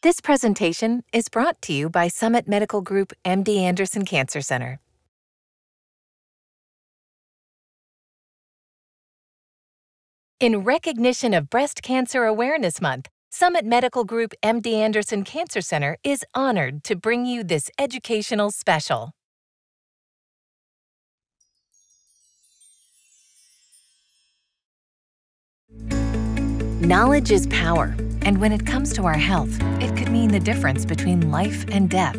This presentation is brought to you by Summit Medical Group MD Anderson Cancer Center. In recognition of Breast Cancer Awareness Month, Summit Medical Group MD Anderson Cancer Center is honored to bring you this educational special. Knowledge is power, and when it comes to our health, it could mean the difference between life and death.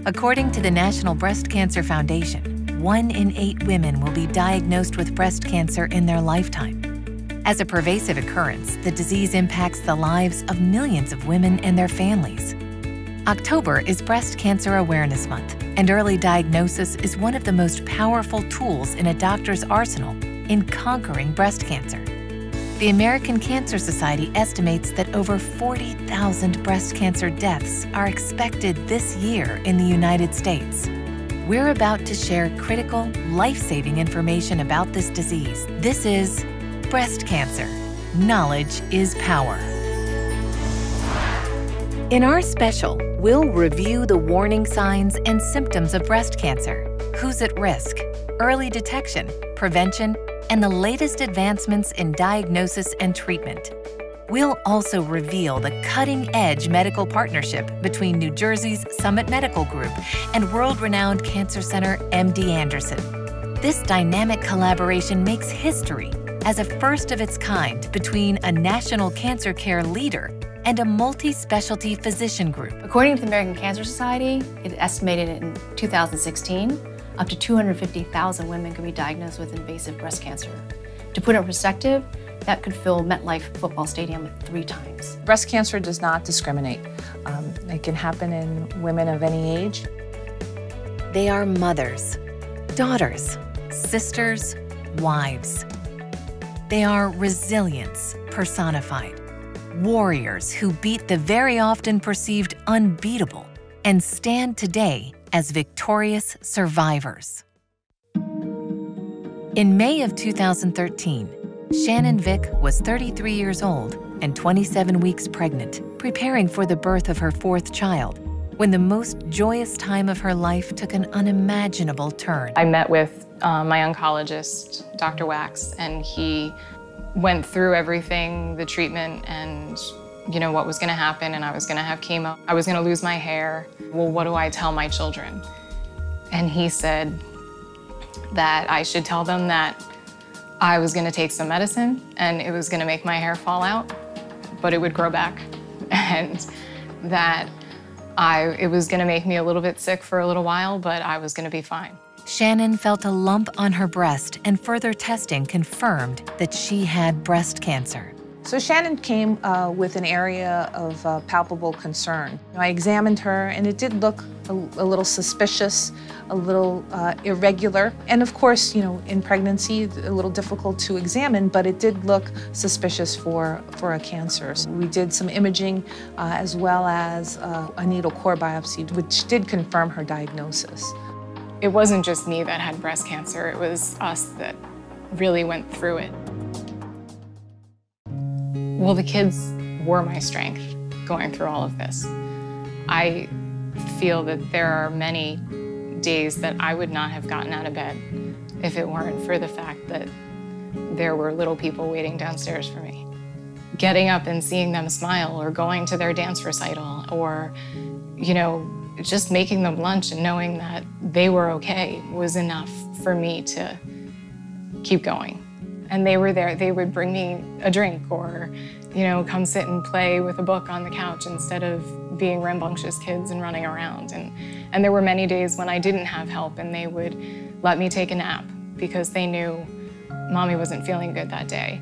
According to the National Breast Cancer Foundation, 1 in 8 women will be diagnosed with breast cancer in their lifetime. As a pervasive occurrence, the disease impacts the lives of millions of women and their families. October is Breast Cancer Awareness Month, and early diagnosis is one of the most powerful tools in a doctor's arsenal in conquering breast cancer. The American Cancer Society estimates that over 40,000 breast cancer deaths are expected this year in the United States. We're about to share critical, life-saving information about this disease. This is Breast Cancer. Knowledge is power. In our special, we'll review the warning signs and symptoms of breast cancer, who's at risk, early detection, prevention, and the latest advancements in diagnosis and treatment. We'll also reveal the cutting-edge medical partnership between New Jersey's Summit Medical Group and world-renowned cancer center MD Anderson. This dynamic collaboration makes history as a first of its kind between a national cancer care leader and a multi-specialty physician group. According to the American Cancer Society, it estimated in 2016, up to 250,000 women could be diagnosed with invasive breast cancer. To put it in perspective, that could fill MetLife football stadium 3 times. Breast cancer does not discriminate. It can happen in women of any age. They are mothers, daughters, sisters, wives. They are resilience personified, warriors who beat the very often perceived unbeatable and stand today as victorious survivors. In May of 2013, Shannon Vick was 33 years old and 27 weeks pregnant, preparing for the birth of her 4th child, when the most joyous time of her life took an unimaginable turn. I met with my oncologist, Dr. Wax, and he went through everything, the treatment, and what was gonna happen, and I was gonna have chemo. I was gonna lose my hair. Well, what do I tell my children? And he said that I should tell them that I was gonna take some medicine and it was gonna make my hair fall out, but it would grow back. And that it was gonna make me a little bit sick for a little while, but I was gonna be fine. Shannon felt a lump on her breast, and further testing confirmed that she had breast cancer. So Shannon came with an area of palpable concern. I examined her, and it did look a little suspicious, a little irregular. And of course, in pregnancy, a little difficult to examine, but it did look suspicious for a cancer. So we did some imaging as well as a needle core biopsy, which did confirm her diagnosis. It wasn't just me that had breast cancer, it was us that really went through it. Well, the kids were my strength going through all of this. I feel that there are many days that I would not have gotten out of bed if it weren't for the fact that there were little people waiting downstairs for me. Getting up and seeing them smile, or going to their dance recital, or, just making them lunch and knowing that they were okay was enough for me to keep going. And they were there. They would bring me a drink, or, come sit and play with a book on the couch instead of being rambunctious kids and running around. And there were many days when I didn't have help, and they would let me take a nap because they knew Mommy wasn't feeling good that day.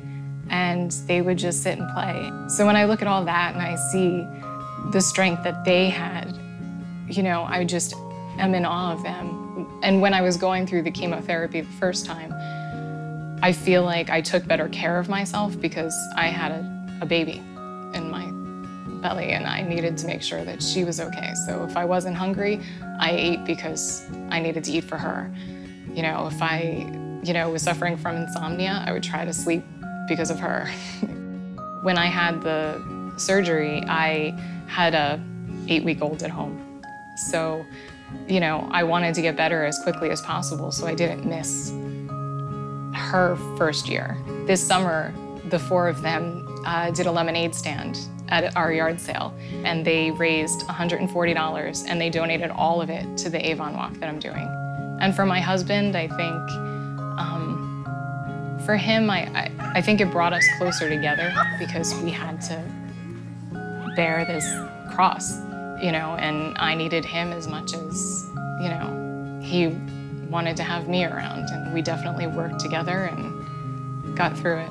And they would just sit and play. So when I look at all that and I see the strength that they had, I just am in awe of them. And when I was going through the chemotherapy the first time, I feel like I took better care of myself because I had a baby in my belly, and I needed to make sure that she was okay. So if I wasn't hungry, I ate because I needed to eat for her. If I, was suffering from insomnia, I would try to sleep because of her. When I had the surgery, I had a 8-week-old at home. So, you know, I wanted to get better as quickly as possible, so I didn't miss her first year. This summer, the 4 of them did a lemonade stand at our yard sale, and they raised $140, and they donated all of it to the Avon Walk that I'm doing. And for my husband, I think, for him, I think it brought us closer together because we had to bear this cross, you know, and I needed him as much as, you know, he wanted to have me around, and we definitely worked together and got through it.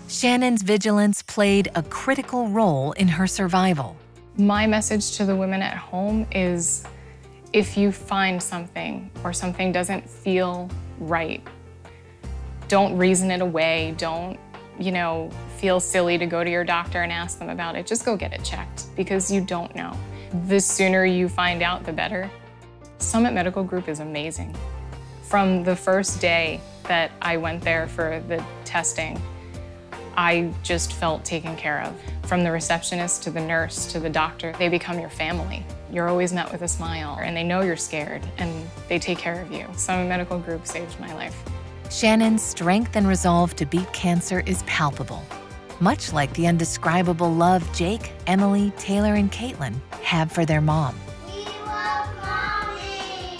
Shannon's vigilance played a critical role in her survival. My message to the women at home is, if you find something or something doesn't feel right, don't reason it away. Don't, you know, feel silly to go to your doctor and ask them about it. Just go get it checked because you don't know. The sooner you find out, the better. Summit Medical Group is amazing. From the first day that I went there for the testing, I just felt taken care of. From the receptionist to the nurse to the doctor, they become your family. You're always met with a smile, and they know you're scared, and they take care of you. Summit Medical Group saved my life. Shannon's strength and resolve to beat cancer is palpable, much like the indescribable love Jake, Emily, Taylor, and Caitlin have for their mom. We love Mommy!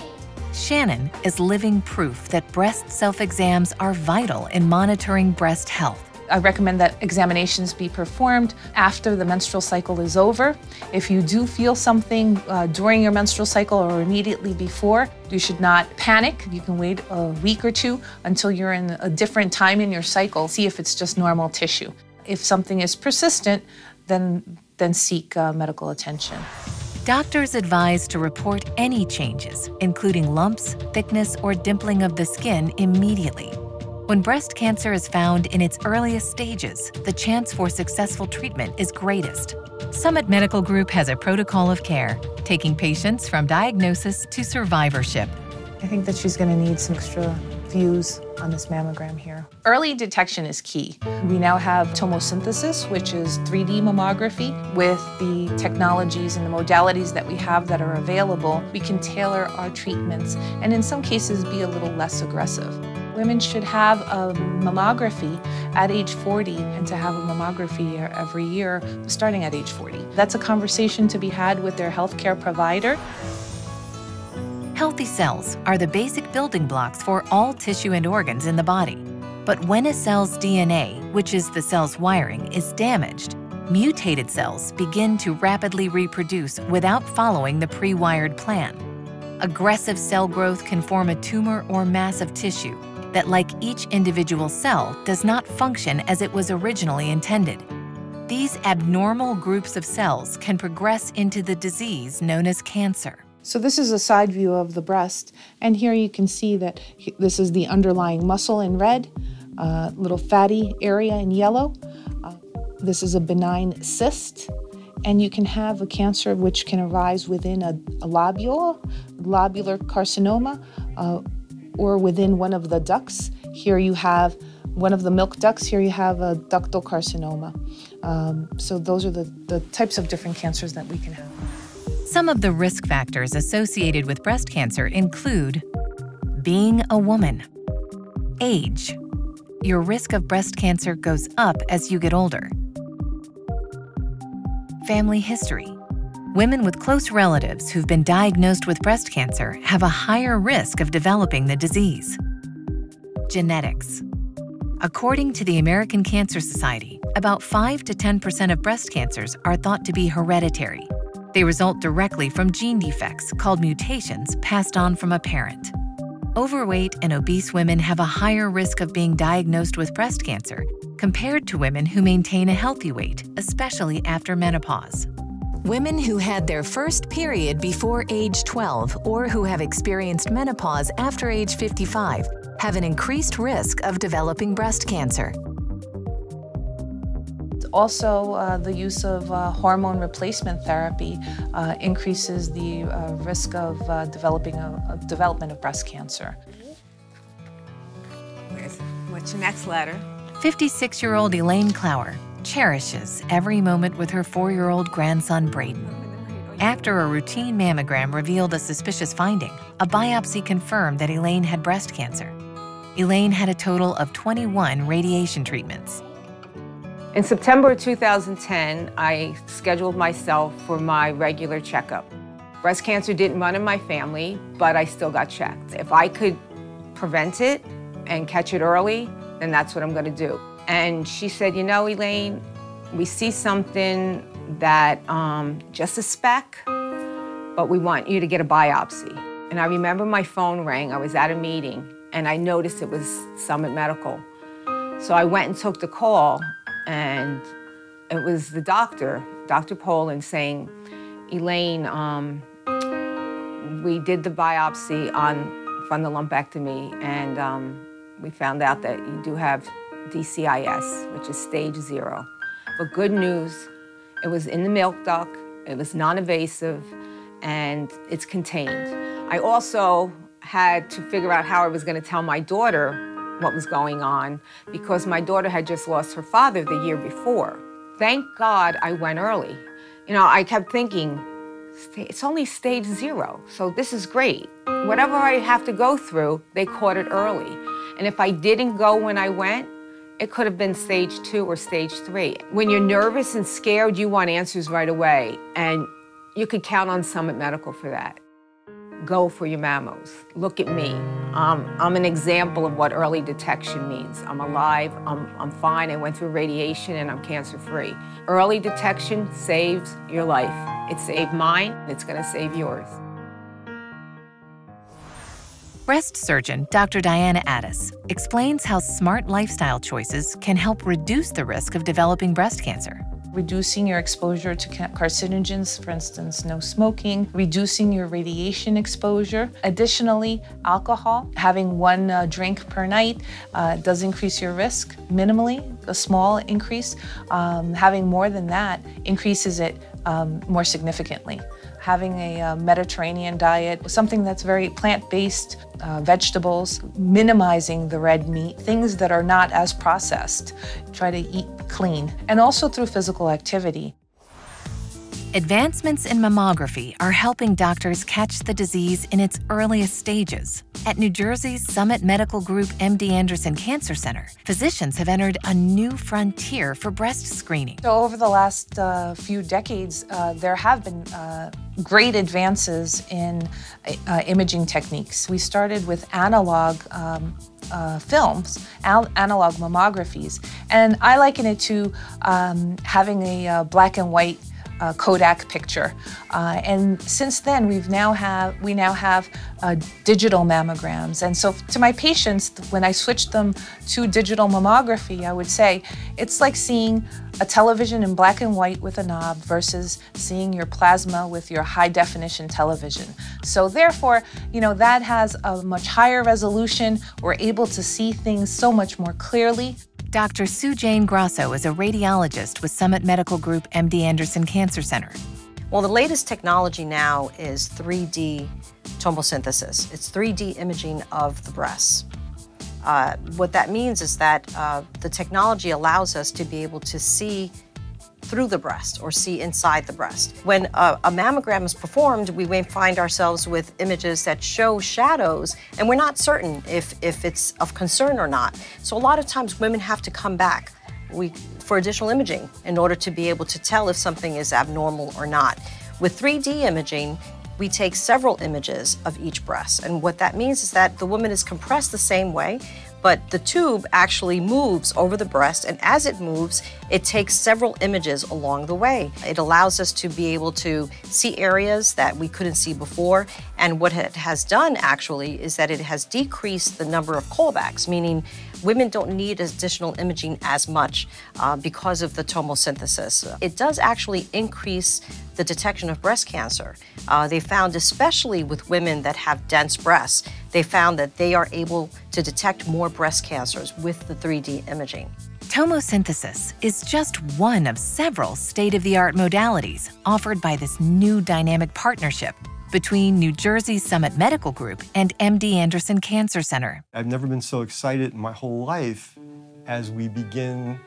Shannon is living proof that breast self-exams are vital in monitoring breast health. I recommend that examinations be performed after the menstrual cycle is over. If you do feel something during your menstrual cycle or immediately before, you should not panic. You can wait a week or 2 until you're in a different time in your cycle. See if it's just normal tissue. If something is persistent, then seek medical attention. Doctors advise to report any changes, including lumps, thickness, or dimpling of the skin immediately. When breast cancer is found in its earliest stages, the chance for successful treatment is greatest. Summit Medical Group has a protocol of care, taking patients from diagnosis to survivorship. I think that she's going to need some extra views on this mammogram here. Early detection is key. We now have tomosynthesis, which is 3D mammography. With the technologies and the modalities that we have that are available, we can tailor our treatments and in some cases be a little less aggressive. Women should have a mammography at age 40 and to have a mammography every year starting at age 40. That's a conversation to be had with their healthcare provider. Healthy cells are the basic building blocks for all tissue and organs in the body. But when a cell's DNA, which is the cell's wiring, is damaged, mutated cells begin to rapidly reproduce without following the pre-wired plan. Aggressive cell growth can form a tumor or mass of tissue that, like each individual cell, does not function as it was originally intended. These abnormal groups of cells can progress into the disease known as cancer. So this is a side view of the breast, and here you can see that this is the underlying muscle in red, little fatty area in yellow. This is a benign cyst, and you can have a cancer which can arise within a lobular carcinoma, or within one of the ducts. Here you have one of the milk ducts, here you have a ductal carcinoma. So those are the types of different cancers that we can have. Some of the risk factors associated with breast cancer include being a woman, age. Your risk of breast cancer goes up as you get older. Family history. Women with close relatives who've been diagnosed with breast cancer have a higher risk of developing the disease. Genetics. According to the American Cancer Society, about 5 to 10% of breast cancers are thought to be hereditary. They result directly from gene defects called mutations passed on from a parent. Overweight and obese women have a higher risk of being diagnosed with breast cancer compared to women who maintain a healthy weight, especially after menopause. Women who had their first period before age 12 or who have experienced menopause after age 55 have an increased risk of developing breast cancer. Also, the use of hormone replacement therapy increases the risk of development of breast cancer. What's your next letter? 56-year-old Elaine Clower cherishes every moment with her 4-year-old grandson, Braden. After a routine mammogram revealed a suspicious finding, a biopsy confirmed that Elaine had breast cancer. Elaine had a total of 21 radiation treatments. In September of 2010, I scheduled myself for my regular checkup. Breast cancer didn't run in my family, but I still got checked. If I could prevent it and catch it early, then that's what I'm gonna do. And she said, you know, Elaine, we see something that, just a speck, but we want you to get a biopsy. And I remember my phone rang, I was at a meeting, and I noticed it was Summit Medical. So I went and took the call, and it was the doctor, Dr. Poland, saying, Elaine, we did the biopsy from the lumpectomy, and we found out that you do have DCIS, which is stage 0. But good news, it was in the milk duct, it was non-invasive, and it's contained. I also had to figure out how I was going to tell my daughter what was going on, because my daughter had just lost her father the year before. Thank God I went early. You know, I kept thinking, it's only stage 0, so this is great. Whatever I have to go through, they caught it early. And if I didn't go when I went, it could have been stage 2 or stage 3. When you're nervous and scared, you want answers right away, and you could count on Summit Medical for that. Go for your mammos. Look at me. I'm an example of what early detection means. I'm alive, I'm fine, I went through radiation, and I'm cancer-free. Early detection saves your life. It saved mine, it's gonna save yours. Breast surgeon Dr. Diana Addis explains how smart lifestyle choices can help reduce the risk of developing breast cancer. Reducing your exposure to carcinogens, for instance, no smoking, reducing your radiation exposure. Additionally, alcohol, having 1 drink per night does increase your risk minimally, a small increase. Having more than that increases it more significantly. Having a Mediterranean diet, something that's very plant-based, vegetables, minimizing the red meat, things that are not as processed. Try to eat clean, and also through physical activity. Advancements in mammography are helping doctors catch the disease in its earliest stages. At New Jersey's Summit Medical Group MD Anderson Cancer Center, physicians have entered a new frontier for breast screening. So over the last few decades, there have been great advances in imaging techniques. We started with analog films, analog mammographies, and I liken it to having a black and white Kodak picture. And since then, we now have digital mammograms. And so to my patients, when I switched them to digital mammography, I would say, it's like seeing a television in black and white with a knob versus seeing your plasma with your high definition television. So therefore, you know, that has a much higher resolution. We're able to see things so much more clearly. Dr. Sue Jane Grosso is a radiologist with Summit Medical Group MD Anderson Cancer Center. Well, the latest technology now is 3D tomosynthesis. It's 3D imaging of the breasts. What that means is that the technology allows us to be able to see through the breast or see inside the breast. When a mammogram is performed, we may find ourselves with images that show shadows, and we're not certain if it's of concern or not. So a lot of times women have to come back for additional imaging in order to be able to tell if something is abnormal or not. With 3D imaging, we take several images of each breast, and what that means is that the woman is compressed the same way, but the tube actually moves over the breast, and as it moves, it takes several images along the way. It allows us to be able to see areas that we couldn't see before, and what it has done actually is that it has decreased the number of callbacks, meaning women don't need additional imaging as much because of the tomosynthesis. It does actually increase the detection of breast cancer. They found, especially with women that have dense breasts, they found that they are able to detect more breast cancers with the 3D imaging. Tomosynthesis is just one of several state-of-the-art modalities offered by this new dynamic partnership between New Jersey's Summit Medical Group and MD Anderson Cancer Center. I've never been so excited in my whole life as we begin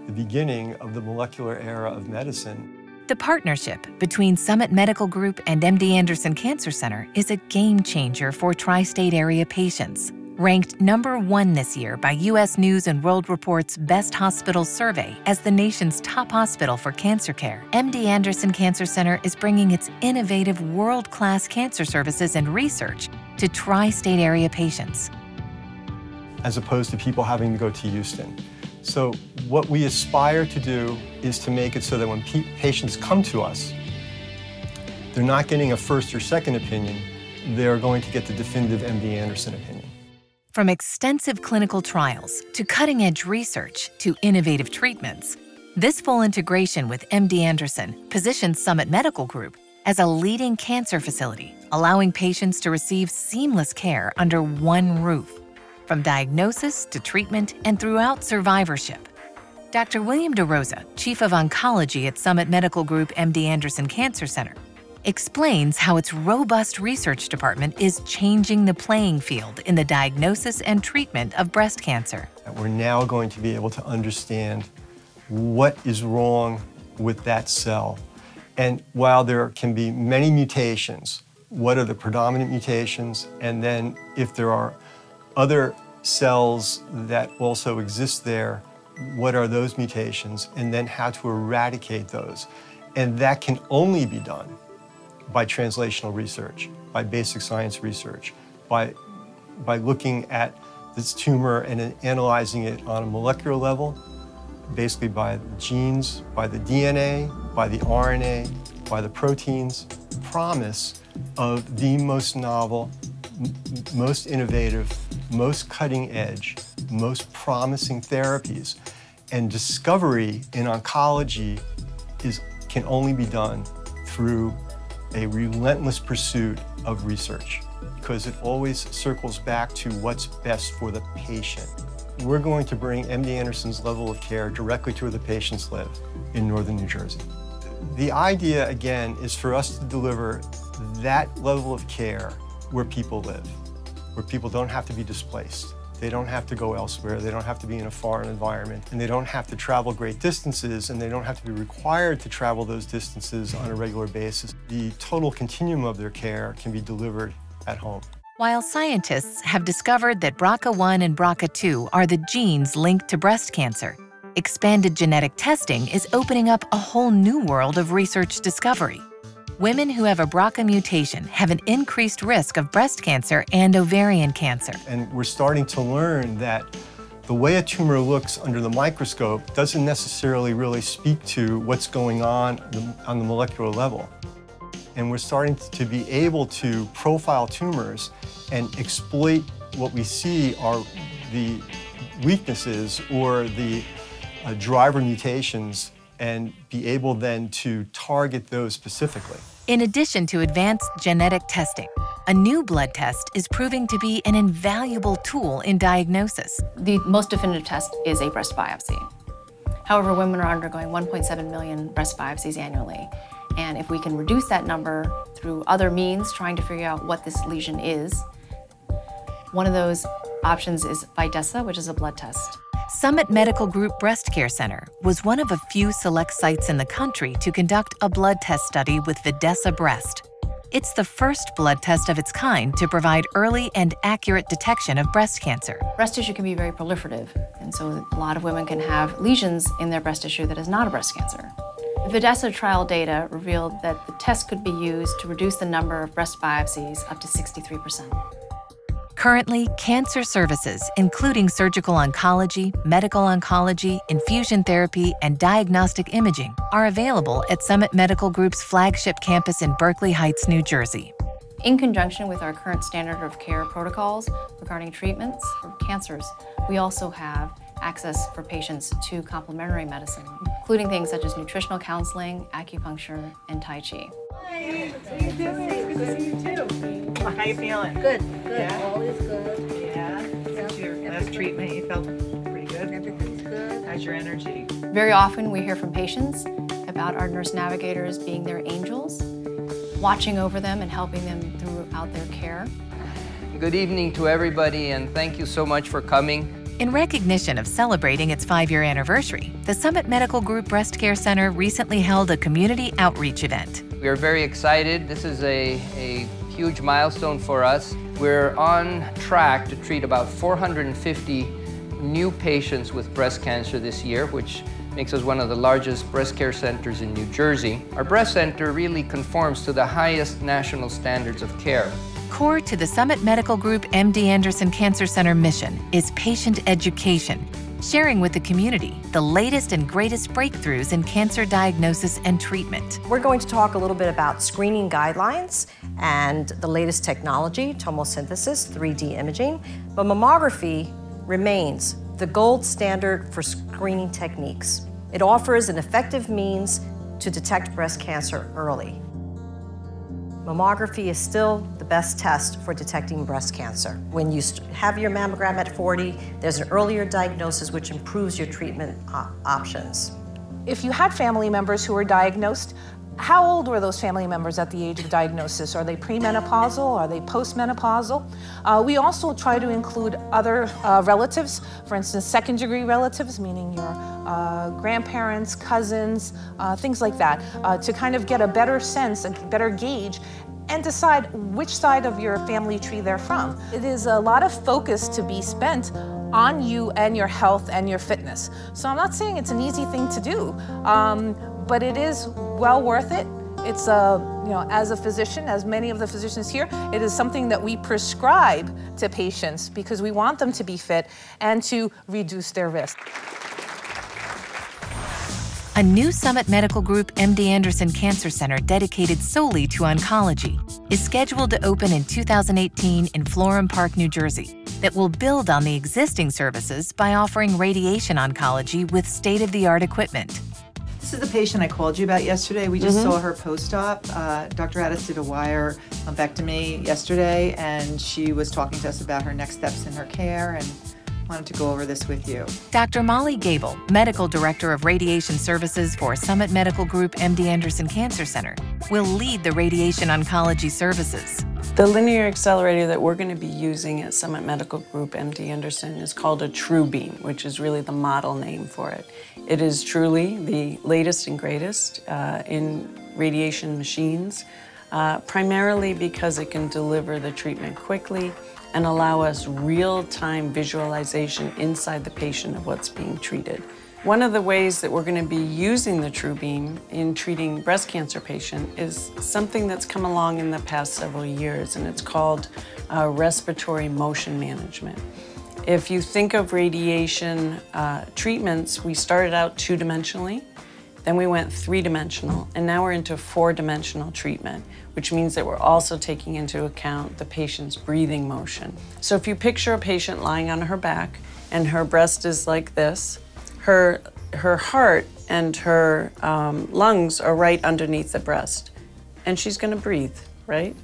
the beginning of the molecular era of medicine. The partnership between Summit Medical Group and MD Anderson Cancer Center is a game changer for tri-state area patients. Ranked #1 this year by U.S. News & World Report's Best Hospitals survey as the nation's top hospital for cancer care, MD Anderson Cancer Center is bringing its innovative world-class cancer services and research to tri-state area patients, as opposed to people having to go to Houston. So what we aspire to do is to make it so that when patients come to us, they're not getting a first or second opinion, they're going to get the definitive MD Anderson opinion. From extensive clinical trials to cutting-edge research to innovative treatments, this full integration with MD Anderson positions Summit Medical Group as a leading cancer facility, allowing patients to receive seamless care under one roof, from diagnosis to treatment and throughout survivorship. Dr. William DeRosa, Chief of Oncology at Summit Medical Group MD Anderson Cancer Center, explains how its robust research department is changing the playing field in the diagnosis and treatment of breast cancer. We're now going to be able to understand what is wrong with that cell. And while there can be many mutations, what are the predominant mutations? And then if there are other cells that also exist there, what are those mutations? And then how to eradicate those. And that can only be done by translational research, by basic science research, by looking at this tumor and analyzing it on a molecular level, basically by the genes, by the DNA, by the RNA, by the proteins. The promise of the most novel, most innovative, most cutting edge, most promising therapies. And discovery in oncology can only be done through a relentless pursuit of research, because it always circles back to what's best for the patient. We're going to bring MD Anderson's level of care directly to where the patients live in northern New Jersey. The idea, again, is for us to deliver that level of care where people live, where people don't have to be displaced. They don't have to go elsewhere, they don't have to be in a foreign environment, and they don't have to travel great distances, and they don't have to be required to travel those distances on a regular basis. The total continuum of their care can be delivered at home. While scientists have discovered that BRCA1 and BRCA2 are the genes linked to breast cancer, expanded genetic testing is opening up a whole new world of research discovery. Women who have a BRCA mutation have an increased risk of breast cancer and ovarian cancer. And we're starting to learn that the way a tumor looks under the microscope doesn't necessarily really speak to what's going on the molecular level. And we're starting to be able to profile tumors and exploit what we see are the weaknesses or the driver mutations, and be able then to target those specifically. In addition to advanced genetic testing, a new blood test is proving to be an invaluable tool in diagnosis. The most definitive test is a breast biopsy. However, women are undergoing 1.7 million breast biopsies annually. And if we can reduce that number through other means, trying to figure out what this lesion is, one of those options is VIDESA, which is a blood test. Summit Medical Group Breast Care Center was one of a few select sites in the country to conduct a blood test study with VIDESA Breast. It's the first blood test of its kind to provide early and accurate detection of breast cancer. Breast tissue can be very proliferative, and so a lot of women can have lesions in their breast tissue that is not a breast cancer. The VIDESA trial data revealed that the test could be used to reduce the number of breast biopsies up to 63%. Currently, cancer services, including surgical oncology, medical oncology, infusion therapy, and diagnostic imaging, are available at Summit Medical Group's flagship campus in Berkeley Heights, New Jersey. In conjunction with our current standard of care protocols regarding treatments for cancers, we also have access for patients to complementary medicine, including things such as nutritional counseling, acupuncture, and Tai Chi. Hey, how you doing? Good to see you too. How you feeling? Good, good. Yeah? All is good. Yeah. Since your last treatment, you felt pretty good? Everything's good. How's your energy? Very often we hear from patients about our nurse navigators being their angels, watching over them and helping them throughout their care. Good evening to everybody, and thank you so much for coming. In recognition of celebrating its 5-year anniversary, the Summit Medical Group Breast Care Center recently held a community outreach event. We are very excited. This is a huge milestone for us. We're on track to treat about 450 new patients with breast cancer this year, which makes us one of the largest breast care centers in New Jersey. Our breast center really conforms to the highest national standards of care. Core to the Summit Medical Group MD Anderson Cancer Center mission is patient education, sharing with the community the latest and greatest breakthroughs in cancer diagnosis and treatment. We're going to talk a little bit about screening guidelines and the latest technology, tomosynthesis, 3D imaging, but mammography remains the gold standard for screening techniques. It offers an effective means to detect breast cancer early. Mammography is still the best test for detecting breast cancer. When you have your mammogram at 40, there's an earlier diagnosis which improves your treatment options. If you had family members who were diagnosed, how old were those family members at the age of diagnosis? Are they premenopausal? Are they postmenopausal? We also try to include other relatives, for instance, second-degree relatives, meaning your grandparents, cousins, things like that, to kind of get a better sense, a better gauge, and decide which side of your family tree they're from. It is a lot of focus to be spent on you and your health and your fitness. So I'm not saying it's an easy thing to do, but it is well worth it. It's as a physician, as many of the physicians here, it is something that we prescribe to patients because we want them to be fit and to reduce their risk. A new Summit Medical Group MD Anderson Cancer Center dedicated solely to oncology is scheduled to open in 2018 in Florham Park, New Jersey, that will build on the existing services by offering radiation oncology with state-of-the-art equipment. This is the patient I called you about yesterday. We just saw her post-op. Dr. Addis did a wire lumpectomy yesterday, and she was talking to us about her next steps in her care and wanted to go over this with you. Dr. Molly Gable, Medical Director of Radiation Services for Summit Medical Group MD Anderson Cancer Center, will lead the radiation oncology services. The linear accelerator that we're going to be using at Summit Medical Group MD Anderson is called a TrueBeam, which is really the model name for it. It is truly the latest and greatest in radiation machines, primarily because it can deliver the treatment quickly and allow us real-time visualization inside the patient of what's being treated. One of the ways that we're going to be using the TrueBeam in treating breast cancer patients is something that's come along in the past several years, and it's called respiratory motion management. If you think of radiation treatments, we started out 2-dimensionally, then we went 3-dimensional, and now we're into 4-dimensional treatment, which means that we're also taking into account the patient's breathing motion. So if you picture a patient lying on her back and her breast is like this, her heart and her lungs are right underneath the breast, and she's gonna breathe, right?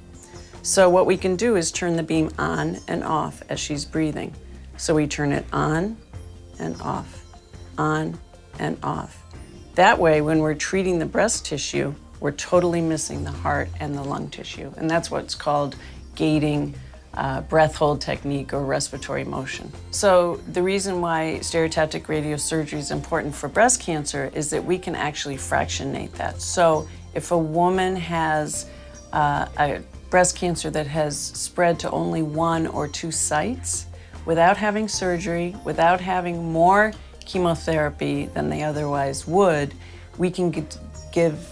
So what we can do is turn the beam on and off as she's breathing. So we turn it on and off, on and off. That way, when we're treating the breast tissue, we're totally missing the heart and the lung tissue. And that's what's called gating breath hold technique or respiratory motion. So the reason why stereotactic radiosurgery is important for breast cancer is that we can actually fractionate that. So if a woman has a breast cancer that has spread to only 1 or 2 sites, without having surgery, without having more chemotherapy than they otherwise would, we can give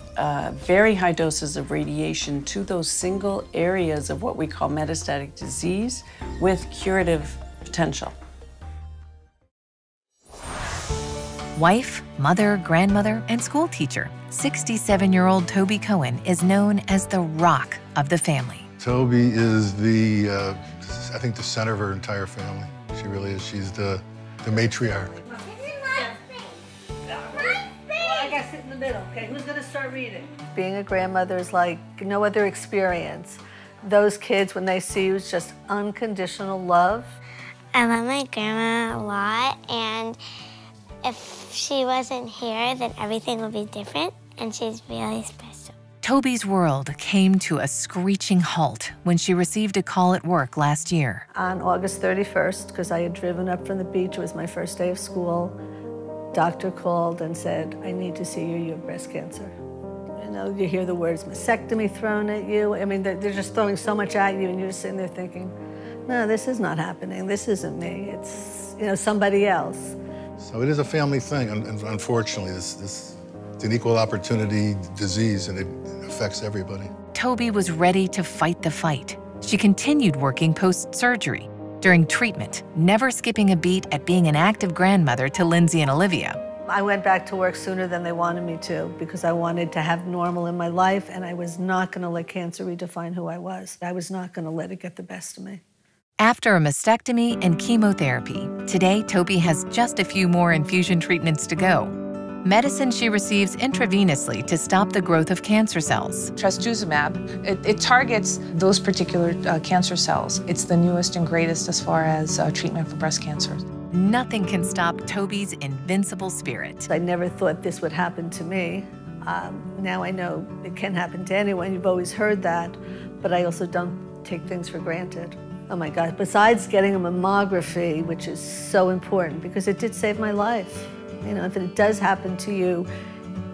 very high doses of radiation to those single areas of what we call metastatic disease with curative potential. Wife, mother, grandmother, and school teacher, 67-year-old Toby Cohen is known as the rock of the family. Toby is I think the center of her entire family. She really is. She's the matriarch. I gotta sit in the middle. Okay, who's gonna start reading? Being a grandmother is like no other experience. Those kids, when they see you, it's just unconditional love. I love my grandma a lot, and if she wasn't here, then everything would be different, and she's really special. Toby's world came to a screeching halt when she received a call at work last year. On August 31st, because I had driven up from the beach, it was my first day of school, doctor called and said, I need to see you, you have breast cancer. You know, you hear the words mastectomy thrown at you. I mean, they're just throwing so much at you and you're just sitting there thinking, no, this is not happening. This isn't me. It's, you know, somebody else. So it is a family thing, and unfortunately, it's an equal opportunity disease, and it affects everybody. Toby was ready to fight the fight. She continued working post-surgery, during treatment, never skipping a beat at being an active grandmother to Lindsay and Olivia. I went back to work sooner than they wanted me to because I wanted to have normal in my life, and I was not going to let cancer redefine who I was. I was not going to let it get the best of me. After a mastectomy and chemotherapy, today Toby has just a few more infusion treatments to go. Medicine she receives intravenously to stop the growth of cancer cells. Trastuzumab, it targets those particular cancer cells. It's the newest and greatest as far as treatment for breast cancer. Nothing can stop Toby's invincible spirit. I never thought this would happen to me. Now I know it can happen to anyone. You've always heard that, but I also don't take things for granted. Oh my God, besides getting a mammography, which is so important because it did save my life. You know, if it does happen to you,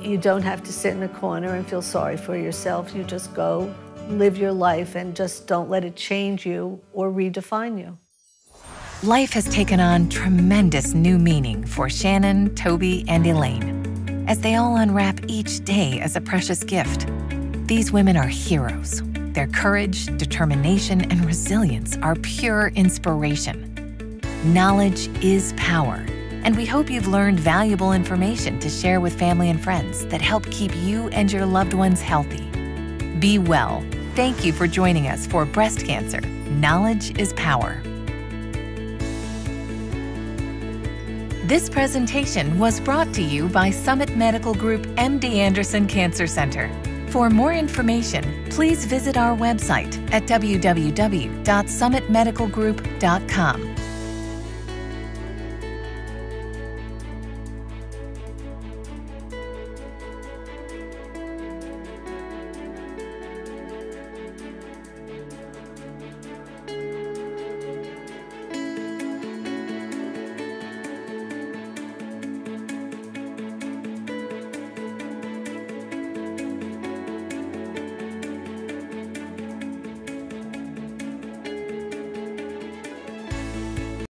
you don't have to sit in a corner and feel sorry for yourself. You just go, live your life, and just don't let it change you or redefine you. Life has taken on tremendous new meaning for Shannon, Toby, and Elaine, as they all unwrap each day as a precious gift. These women are heroes. Their courage, determination, and resilience are pure inspiration. Knowledge is power, and we hope you've learned valuable information to share with family and friends that help keep you and your loved ones healthy. Be well. Thank you for joining us for Breast Cancer. Knowledge is power. This presentation was brought to you by Summit Medical Group MD Anderson Cancer Center. For more information, please visit our website at www.summitmedicalgroup.com.